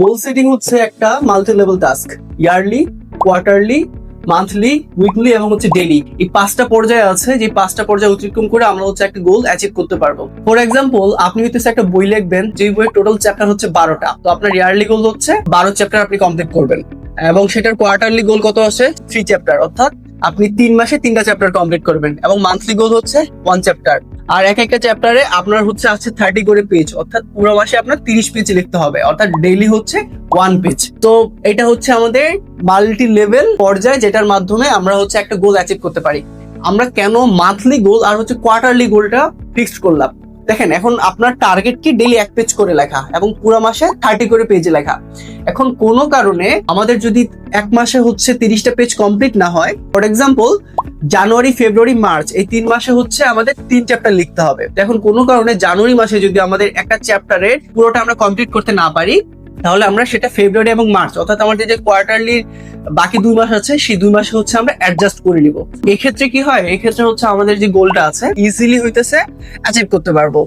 গোল setting হচ্ছে একটা multi level task. Yearly, quarterly, monthly, weekly এবং হচ্ছে ডেইলি, এই 5টা পর্যায়ে আছে। যে 5টা পর্যায়ে অতিক্রম করে আমরা হচ্ছে একটা গোল অ্যাচিভ করতে পারবো। ফর এক্সাম্পল, আপনি হচ্ছে একটা বই লিখবেন, যে বইয়ের টোটাল চ্যাপ্টার হচ্ছে 12টা। তো আপনার ইয়ারলি গোল হচ্ছে 12 চ্যাপ্টার আপনি কমপ্লিট করবেন, এবং সেটার কোয়ার্টারলি গোল কত আসে 3 চ্যাপ্টার, অর্থাৎ আপনি 3 মাসে 3টা চ্যাপ্টার কমপ্লিট করবেন, এবং মান্থলি গোল হচ্ছে 1 চ্যাপ্টার। আর এক একটা চ্যাপ্টারে আপনার হচ্ছে আছে 30 করে পেজ, অর্থাৎ পুরো মাসে আপনার 30 পেজ লিখতে হবে, অর্থাৎ ডেইলি হচ্ছে 1 পেজ। তো এটা হচ্ছে আমাদের মাল্টি লেভেল পর্যায়, যেটার মাধ্যমে আমরা হচ্ছে একটা গোল অ্যাচিভ করতে পারি। আমরা কেন মান্থলি গোল আর হচ্ছে কোয়ার্টারলি গোলটা ফিক্সড করলাম? দেখেন, এখন আপনার টার্গেট কি ডেইলি 1 পেজ করে লেখা এবং পুরো মাসে 30 করে পেজে লেখা। এখন কোনো কারণে আমাদের যদি 1 মাসে হচ্ছে 30টা পেজ কমপ্লিট না হয়, for example January, February, March, এই 3 মাসে হচ্ছে আমাদের 3 চ্যাপ্টার লিখতে হবে। এখন কোনো কারণে জানুয়ারি মাসে যদি আমাদের একটা চ্যাপ্টারের পুরোটা আমরা কমপ্লিট করতে না পারি, তাহলে আমরা সেটা ফেব্রুয়ারি এবং মার্চ, অর্থাৎ আমাদের যে কোয়ার্টারলি বাকি 2 মাস আছে, সেই 2 মাসে হচ্ছে আমরা অ্যাডজাস্ট করে নিব। এই ক্ষেত্রে কি হয়, এই ক্ষেত্রে হচ্ছে আমাদের যে গোলটা আছে ইজিলি হইতেছে অ্যাচিভ করতে পারবো।